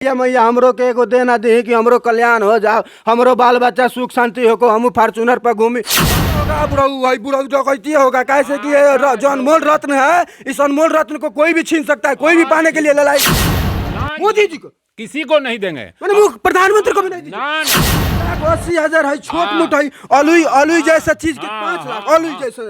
या मैया हमरो के एगो देना दी कि हमरो कल्याण हो जाओ, हमरो बाल बच्चा सुख शांति हो, हम फॉर्चूनर पर घूमी होगा। बुढ़ऊ भाई बुढ़ऊ डकैती होगा, कैसे कि ये जो अनमोल रत्न है, इस अनमोल रत्न को कोई भी छीन सकता है, कोई भी पाने के लिए लड़ाई। मोदी जी को किसी को नहीं देंगे, मैंने प्रधानमंत्री को भी नहीं दिया। 80,000 है छोट मोट है, अलुई जैसा चीज के 5 लाख, अलुई जैसे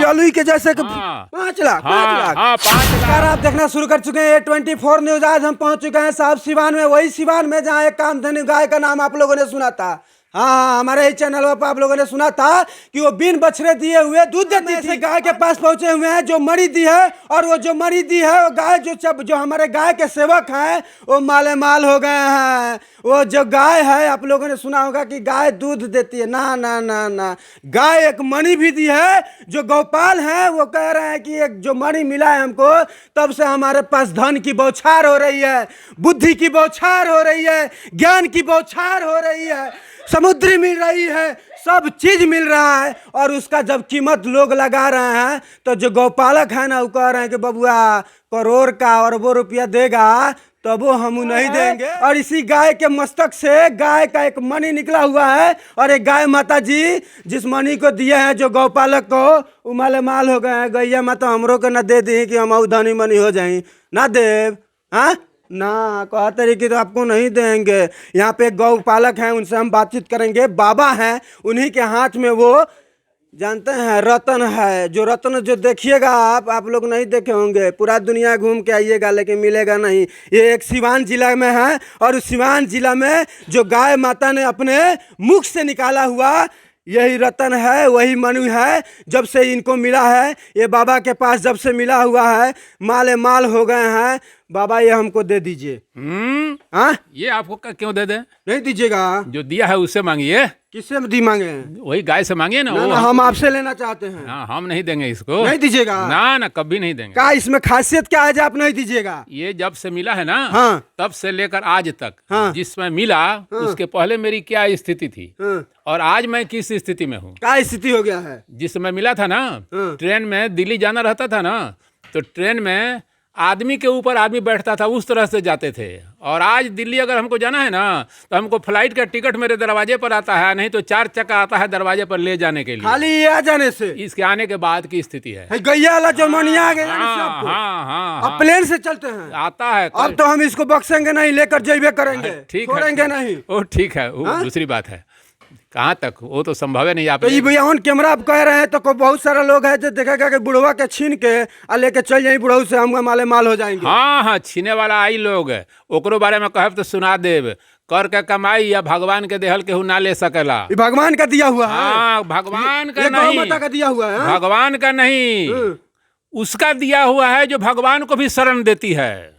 अलुई के जैसे 5 लाख 5 लाख। आप देखना शुरू कर चुके हैं 24 न्यूज। आज हम पहुंच चुके हैं साहब सिवान में, वही सिवान में जहाँ एक कामधेनु गाय का नाम आप लोगों ने सुना था। हाँ, हमारे ही चैनल पर आप लोगों ने सुना था कि वो बिन बछड़े दिए हुए दूध देती थी। गाय के पास पहुंचे हुए हैं जो मरी दी है, और वो जो मरी दी है वो गाय जो हमारे गाय के सेवक हैं वो माले माल हो गए हैं। वो जो गाय है, आप लोगों ने सुना होगा कि गाय दूध देती है, ना ना ना ना, गाय एक मणि भी दी है। जो गौपाल है वो कह रहे हैं कि एक जो मणि मिला है हमको, तब से हमारे पास धन की बौछार हो रही है, बुद्धि की बौछार हो रही है, ज्ञान की बौछार हो रही है, समुद्री मिल रही है, सब चीज मिल रहा है। और उसका जब कीमत लोग लगा रहे हैं तो जो गौपालक है ना, वो कह रहे हैं कि बबुआ करोड़ का और वो रुपया देगा तो वो हम नहीं देंगे। और इसी गाय के मस्तक से गाय का एक मणि निकला हुआ है, और एक गाय माता जी जिस मणि को दिए हैं जो गौपालक को, वो माले माल हो गए हैं। गैया माता हमरो को न दे दी कि हम धनी मनी हो जाए, ना देव। हाँ ना, कहा तरीके तो आपको नहीं देंगे। यहाँ पे गौपालक हैं, उनसे हम बातचीत करेंगे। बाबा हैं, उन्हीं के हाथ में वो जानते हैं रतन है। जो रत्न जो देखिएगा आप लोग नहीं देखे होंगे, पूरा दुनिया घूम के आइएगा लेकिन मिलेगा नहीं। ये एक सिवान जिला में है, और उस सिवान जिला में जो गाय माता ने अपने मुख से निकाला हुआ यही रतन है, वही मनु है। जब से इनको मिला है, ये बाबा के पास जब से मिला हुआ है, माले माल हो गए हैं। बाबा ये हमको दे दीजिए। हाँ, ये आपको क्यों दे दे? नहीं दीजिएगा? जो दिया है उससे मांगिए। किससे दी मांगे? वही गाय से मांगिए ना। ना, हम आपसे लेना चाहते हैं। हाँ, हम नहीं देंगे इसको। नहीं दीजिएगा? ना ना, कभी नहीं देंगे। क्या इसमें खासियत क्या है जो आप नहीं दीजिएगा? ये जब से मिला है ना, हाँ, तब से लेकर आज तक, हाँ, जिसमें मिला, हाँ, उसके पहले मेरी क्या स्थिति थी, हाँ, और आज मैं किस स्थिति में हूँ। क्या स्थिति हो गया है? जिसमें मिला था ना, हाँ, ट्रेन में दिल्ली जाना रहता था ना, तो ट्रेन में आदमी के ऊपर आदमी बैठता था, उस तरह से जाते थे। और आज दिल्ली अगर हमको जाना है ना, तो हमको फ्लाइट का टिकट मेरे दरवाजे पर आता है, नहीं तो 4 चक्का आता है दरवाजे पर ले जाने के लिए। खाली ये आ जाने से? इसके आने के बाद की स्थिति है। गैया वाला जर्मनी आ गया। हाँ, अब प्लेन से चलते हैं? आता है। अब तो हम इसको बक्सेंगे नहीं, लेकर जेबे करेंगे। ठीक है, छोड़ेंगे नहीं। ओ ठीक है, वो दूसरी बात है। कहाँ तक वो तो संभव है नहीं। आप तो ये भैया ऑन कैमरा आप कह रहे हैं तो बहुत सारा लोग है जो देखेगा कि बुढ़वा के छीन के और लेके चल जाए, बुढ़ऊ से हम माले माल हो जाएंगे। हाँ हाँ, छीने वाला आई लोग, ओकरो बारे में कहब तो सुना देव। कर के कमाई या भगवान के देहल केहू ना ले सकेला। ये भगवान का दिया हुआ है। हाँ, भगवान का नहीं, माता का दिया हुआ है। भगवान का नहीं, उसका दिया हुआ है जो भगवान को भी शरण देती है।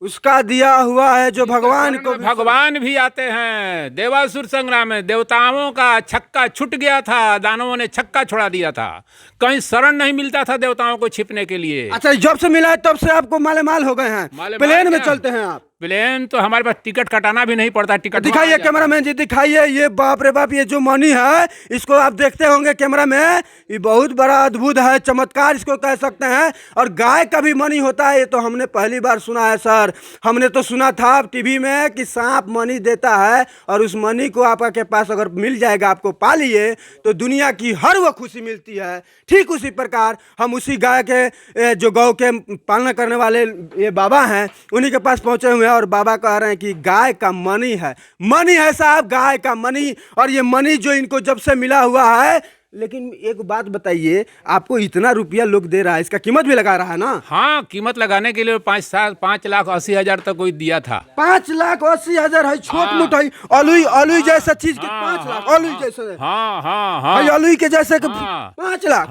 उसका दिया हुआ है जो भगवान को भगवान भी आते हैं। देवासुर संग्राम में देवताओं का छक्का छूट गया था, दानवों ने छक्का छोड़ा दिया था, कहीं शरण नहीं मिलता था देवताओं को छिपने के लिए। अच्छा, जब से मिला है तब से आपको माले माल हो गए हैं। प्लेन में चलते हैं आप? प्लेन तो हमारे पास टिकट कटाना भी नहीं पड़ता। टिकट दिखाइए कैमरामैन जी, दिखाइए। ये बाप रे बाप, ये जो मणि है इसको आप देखते होंगे कैमरा में, ये बहुत बड़ा अद्भुत है, चमत्कार इसको कह सकते हैं। और गाय का भी मणि होता है, ये तो हमने पहली बार सुना है सर। हमने तो सुना था टीवी में कि सांप मणि देता है, और उस मणि को आपके पास अगर मिल जाएगा, आपको पा लिए, तो दुनिया की हर वो खुशी मिलती है। ठीक उसी प्रकार हम उसी गाय के जो गौ के पालना करने वाले ये बाबा हैं, उन्हीं के पास पहुंचे हुए हैं। और बाबा कह रहे हैं कि गाय का मणि है, मणि है साहब, गाय का मणि। और ये मणि जो इनको जब से मिला हुआ है, लेकिन एक बात बताइए, आपको इतना रुपया लोग दे रहा है, इसका कीमत भी लगा रहा है ना? हाँ, कीमत लगाने के लिए 5,80,000 तक कोई दिया था। 5,80,000 है छोट मोट है, अलुई जैसा चीज के 5 लाख, अलुई जैसे। हाँ हाँ हाँ, अलुई के जैसे 5 लाख।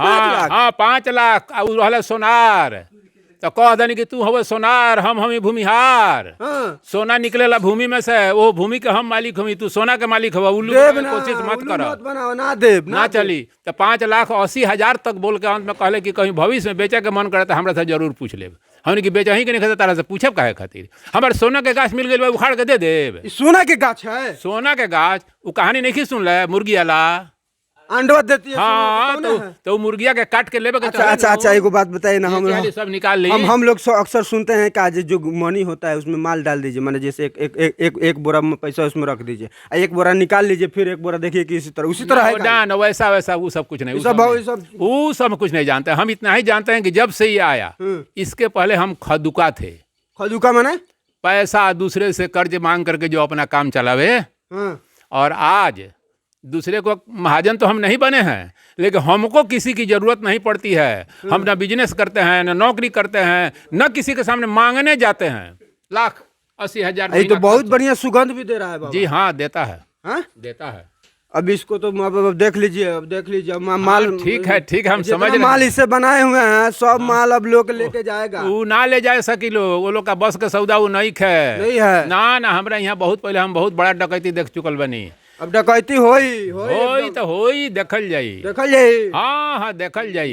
5 लाख। और सोनार तो कह दनी कि तू हवे सोनार, हम भूमिहार। हाँ। सोना निकलेला भूमि में से, वो भूमि के हम मालिक हुई, तू सोना के मालिक हुआ। उल्लू कोशिश मत करो, ना देव ना चली। तो 5,80,000 तक बोल के अंत में कहले कि कहीं भविष्य में बेचे के मन करे तो हमरा से जरूर पूछ ले। हमने की बेचा ही के नहीं खाता, तारा से पूछब काहे खातिर? हमारे सोना के गाछ मिल गए, उखाड़ के दे देब। सोना के गाछ है? सोना के गाछ, वो कहानी नहीं सुन ले मुर्गी वाला? अंडवा देती है। हाँ सुनो, बताओ ना। तो मुर्गिया के काट के लेबे के अच्छा अच्छा अच्छा, एगो बात बताइए ना, हम सब निकाल ली। हम लोग अक्सर सुनते हैं कि आज जो मनी होता है उसमें माल डाल दीजिए, माने जैसे एक बोरा में पैसा उसमें रख दीजिए, एक बोरा निकाल लीजिए, फिर एक बोरा देखिए कि उसी तरह है ना ना, वैसा वैसा वो सब कुछ नहीं, वो सब कुछ नहीं जानते। हम इतना ही जानते हैं कि जब से ये आया, इसके पहले हम खदुका थे। खदुका माने पैसा दूसरे से कर्ज मांग करके जो अपना काम चलावे। और आज दूसरे को महाजन तो हम नहीं बने हैं, लेकिन हमको किसी की जरूरत नहीं पड़ती है। हम ना बिजनेस करते हैं, ना नौकरी करते हैं, ना किसी के सामने मांगने जाते हैं। 1,80,000 ये तो बहुत बढ़िया सुगंध भी दे रहा है बाबा। जी हाँ, देता है। हाँ? देता है। अब इसको तो अब देख लीजिए, अब देख लीजिए माल। ठीक है हम समझ रहे हैं। माल इससे बनाए हुए हैं, सब माल अब लोग लेके जाएगा। वो ना ले जाए सकी लोग, वो लोग का बस के सौदा वो नहीं है ना। हमारे यहाँ बहुत पहले हम बहुत बड़ा डकैती देख चुकल बनी। अब डकैती होई तो होई, देखल जाई। हाँ देखल जाई।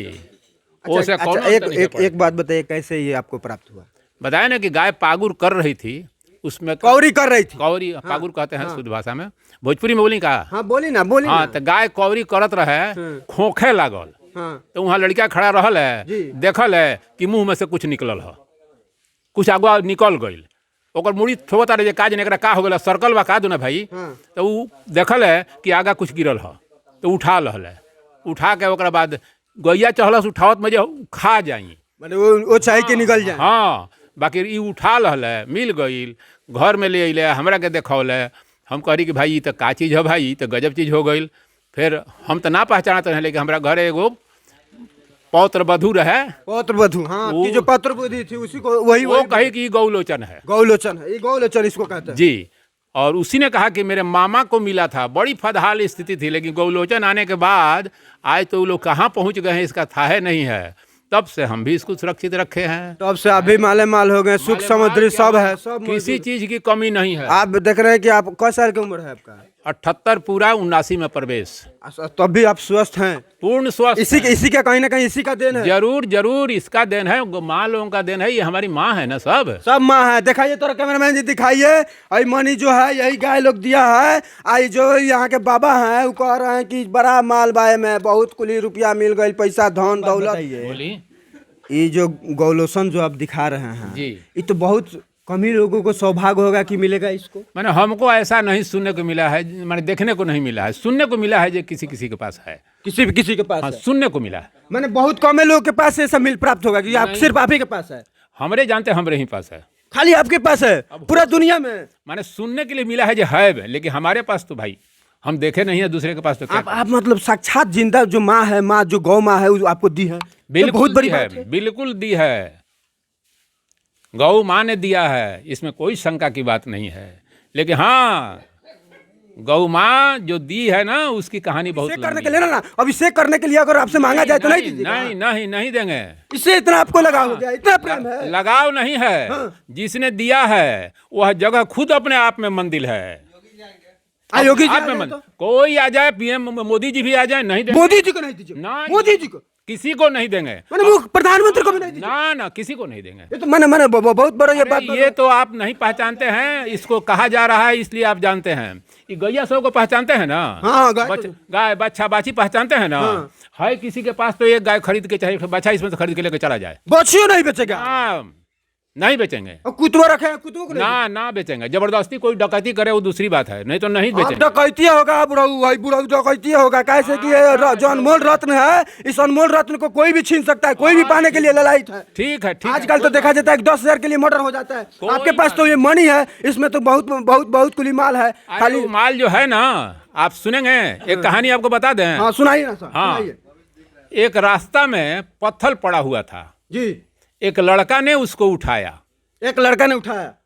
एक बात बताइए, कैसे ये आपको प्राप्त हुआ? बताया ना कि गाय पागुर कर रही थी, उसमें कौरी कर रही थी। कौरी पागुर कहते हैं शुद्ध भाषा में, भोजपुरी में बोली का। हाँ बोली ना। हाँ, तो गाय कौरी करत रहे, खोखे लागल। तो वहाँ लड़का खड़ा रहल है, देखल है कि मुंह में से कुछ निकलल है, कुछ आगुआ निकल गई। ओकर मुड़ी थोड़ा रहे काज ने का हो गया, सर्कल बा का दो ना भाई। तो वो देखल है कि आगा कुछ गिरल है, तो उठा लहल है। उठा के ओकरा बाद गैया चहलस उठावत में जो खा जाई, माने वो चाहे कि निकल जाए। हाँ, बाकी ई उठा लहल है, मिल गई, घर में ले अइले, हमरा के देखौले। हम कही कि भाई ये तो का चीज़ है भाई, ये तो गजब चीज़ हो गई। फिर हम तो ना पहचानते हैं, लेकिन हमारा घर एगो पौत्र वधू रहे। पौत्र वधू, हाँ, की जो पौत्र वधू थी उसी को वही कही कि गौलोचन है। गौलोचन है, ये गौलोचन इसको कहते हैं जी। और उसी ने कहा कि मेरे मामा को मिला था, बड़ी फदहाल स्थिति थी, लेकिन गौलोचन आने के बाद आज तो वो लोग कहाँ पहुँच गए हैं इसका थाहे नहीं है। तब से हम भी इसको सुरक्षित रखे हैं, तब से अभी माले माल हो गए, सुख समृद्धि सब है, सब किसी चीज की कमी नहीं है। आप देख रहे हैं कि आप किस साल की उम्र है आपका? 78 पूरा, 79 में प्रवेश। तब भी आप स्वस्थ हैं? पूर्ण स्वस्थ। इसी का कहीं ना कहीं इसी का देन है। जरूर इसका देन है, माँ लोगों का देन है, ये हमारी माँ है ना, सब माँ है। दिखाइए तो कैमरामैन जी, दिखाइए। आई मनी जो है यही गाय लोग दिया है। आई जो यहाँ के बाबा हैं वो कह रहे हैं कि बड़ा माल बाय में बहुत कुली रुपया मिल गई, पैसा धन दौलत। ये जो गौलोचन जो आप दिखा रहे हैं जी, ये तो बहुत कम ही लोगों को सौभाग्य होगा कि मिलेगा इसको। मैंने हमको ऐसा नहीं सुनने को मिला है, मैंने देखने को नहीं मिला है, सुनने को मिला है जो किसी के पास है, किसी के पास हाँ, है। सुनने को मिला है। मैंने बहुत कम लोगों के पास ऐसा मिल प्राप्त होगा कि आप सिर्फ आप ही के पास है। हमरे जानते हमरे ही पास है, खाली आपके पास है पूरा दुनिया में। मैंने सुनने के लिए मिला है जो है, लेकिन हमारे पास तो भाई हम देखे नहीं है, दूसरे के पास तो आप मतलब साक्षात जिंदा जो माँ है, माँ जो गौ माँ है वो आपको दी है। बिल्कुल बहुत बड़ी बात है, बिल्कुल दी है, गौ माँ ने दिया है, इसमें कोई शंका की बात नहीं है। लेकिन हाँ, गौ माँ जो दी है ना, उसकी कहानी बहुत करने के लिए ना, अब इसे करने के लिए अगर आपसे मांगा जाए तो नहीं दीजिएगा? नहीं देंगे। इससे इतना आपको लगाव हो गया, इतना प्रेम है? लगाव नहीं है, जिसने दिया है वह जगह खुद अपने आप में मंदिर है। योगी जी तो? कोई आ जाए, पीएम मोदी जी भी आ जाए, नहीं देंगे। मोदी जी को नहीं दीजिए? ना, मोदी जी को किसी को नहीं देंगे, प्रधानमंत्री को भी नहीं दीजिए? ना किसी को नहीं देंगे। ये तो मैंने बहुत बड़ा ये बात, ये तो आप नहीं पहचानते हैं, इसको कहा जा रहा है इसलिए आप जानते हैं। ये गैया सब को पहचानते हैं ना? हाँ, गाय बच्चा बाछी पहचानते हैं ना? है किसी के पास तो एक गाय खरीद के, चाहे बच्चा इसमें से खरीद के लेकर चला जाए, बच्चियों नहीं बेचेगा? नहीं बेचेंगे। कुतवा रखे हैं, कुतवों को ना बेचेंगे। जबरदस्ती कोई डकैती करे वो दूसरी बात है, नहीं तो नहीं बेचेंगे। डकैती होगा बुढ़ऊ डकैती होगा, कैसे कि ये जो अनमोल रत्न है, इस अनमोल रत्न को कोई भी छीन सकता है, कोई भी पाने के लिए ललायित है। ठीक है। आजकल तो देखा जाता है 10,000 के लिए मर्डर हो जाता है। आपके पास तो ये मनी है, इसमें तो बहुत कुली माल है। खाली माल जो है ना, आप सुनेंगे एक कहानी आपको बता दें। हाँ सुनाइए ना सर। हाँ, एक रास्ता में पत्थर पड़ा हुआ था जी, एक लड़का ने उसको उठाया,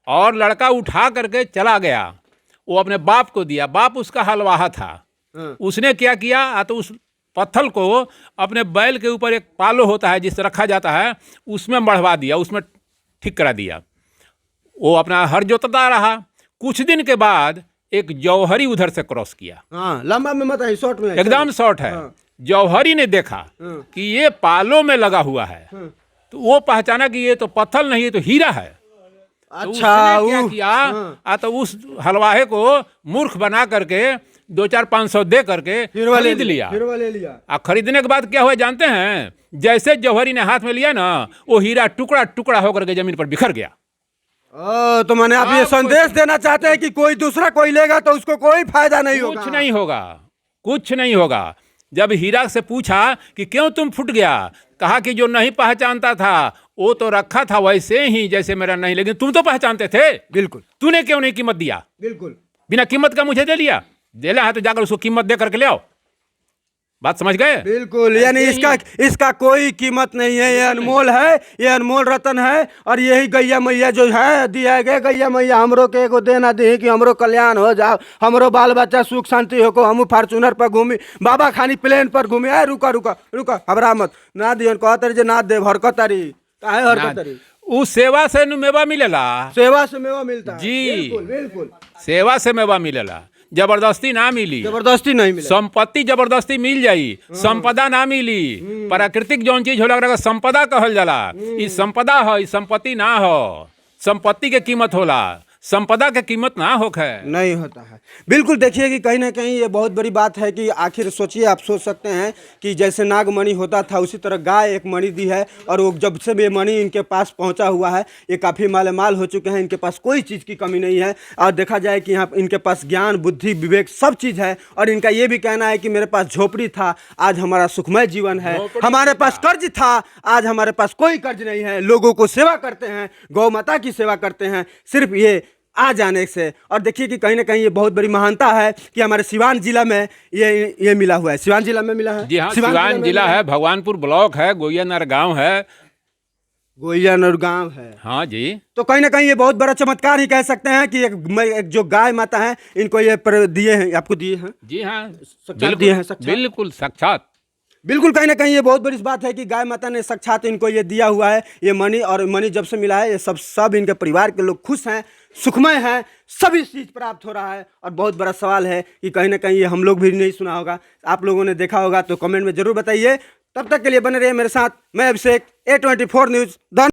और लड़का उठा करके चला गया, वो अपने बाप को दिया। बाप उसका हलवाहा था। उसने क्या किया, तो उस पत्थर को अपने बैल के ऊपर एक पालो होता है जिससे रखा जाता है, उसमें मढ़वा दिया, उसमें ठीक करा दिया। वो अपना हर जोतता रहा। कुछ दिन के बाद एक जौहरी उधर से क्रॉस किया। लंबा में मत है, शॉर्ट में, एकदम शॉर्ट है। जौहरी ने देखा कि ये पालो में लगा हुआ है, तो वो पहचाना कि ये तो पत्थर नहीं, ये तो हीरा है। अच्छा, तो क्या किया, तो उस हलवाहे को मूर्ख बना करके 200-500 दे करके खरीद लिया। फिर वो ले लिया। और खरीदने के बाद क्या हुआ जानते हैं? जैसे जौहरी ने हाथ में लिया ना, वो हीरा टुकड़ा टुकड़ा होकर के जमीन पर बिखर गया। तो मैंने आप ये संदेश देना चाहते हैं कि कोई दूसरा कोई लेगा तो उसको कोई फायदा नहीं होगा। कुछ नहीं होगा, कुछ नहीं होगा। जब हीरा से पूछा कि क्यों तुम फूट गया, कहा कि जो नहीं पहचानता था वो तो रखा था वैसे ही जैसे मेरा नहीं, लेकिन तुम तो पहचानते थे। बिल्कुल। तूने क्यों नहीं कीमत दिया? बिल्कुल। बिना कीमत का मुझे दे लिया। देला है तो जाकर उसको कीमत दे करके ले आओ। बात समझ गए? बिल्कुल, यानी इसका कोई कीमत नहीं है, ये अनमोल है, ये अनमोल रतन है। और यही गैया मैया जो है दिया गया, गैया मैया हमरो के एगो देना दी कि हमरो कल्याण हो जाओ, हमरो बाल बच्चा सुख शांति हो को, हम फॉर्चूनर पर घूमी, बाबा खानी प्लेन पर घूमी। है रुका रुका रुका, घबरा मत, ना दियन कहतरी जे ना दे हरकतरी, काहे हरकतरी? उस सेवा से मेवा मिलेला। सेवा से मेवा मिलता है। जी बिल्कुल बिल्कुल, सेवा से मेवा मिलेला, जबरदस्ती ना मिली, जबरदस्ती नहीं मिले। संपत्ति जबरदस्ती मिल जाई, संपदा ना मिली। प्राकृतिक जौन चीज होला संपदा कहल जाला। ई संपदा है, संपत्ति ना हो। संपत्ति के कीमत होला, संपदा के कीमत ना होखे। नहीं होता है। बिल्कुल, देखिए कि कहीं ना कहीं ये बहुत बड़ी बात है कि आखिर सोचिए, आप सोच सकते हैं कि जैसे नागमणि होता था उसी तरह गाय एक मणि दी है, और वो जब से ये मणि इनके पास पहुंचा हुआ है ये काफ़ी मालामाल हो चुके हैं, इनके पास कोई चीज़ की कमी नहीं है। और देखा जाए कि यहाँ इनके पास ज्ञान बुद्धि विवेक सब चीज़ है। और इनका ये भी कहना है कि मेरे पास झोपड़ी था, आज हमारा सुखमय जीवन है। हमारे पास कर्ज था, आज हमारे पास कोई कर्ज नहीं है। लोगों को सेवा करते हैं, गौ माता की सेवा करते हैं, सिर्फ ये आ जाने से। और देखिए कि कहीं ना कहीं ये बहुत बड़ी महानता है कि हमारे सिवान जिला में ये मिला हुआ है। सिवान जिला में मिला है। जी हाँ, सिवान जिला है, भगवानपुर ब्लॉक है, गोयनर गांव है। गोयनर गांव है। हाँ जी। तो कहीं ना कहीं ये बहुत बड़ा चमत्कार ही कह सकते हैं कि एक जो गाय माता है इनको ये दिए हैं, आपको दिए हैं। जी हाँ, दिए हैं साक्षात। बिल्कुल साक्षात। बिल्कुल, कहीं ना कहीं ये बहुत बड़ी बात है कि गाय माता ने साक्षात इनको ये दिया हुआ है, ये मणि। और मणि जब से मिला है ये सब इनके परिवार के लोग खुश हैं, सुखमय हैं, सभी चीज़ प्राप्त हो रहा है। और बहुत बड़ा सवाल है कि कहीं ना कहीं ये हम लोग भी नहीं सुना होगा, आप लोगों ने देखा होगा तो कमेंट में जरूर बताइए। तब तक के लिए बने रहिए मेरे साथ। मैं अभिषेक, A24 न्यूज़।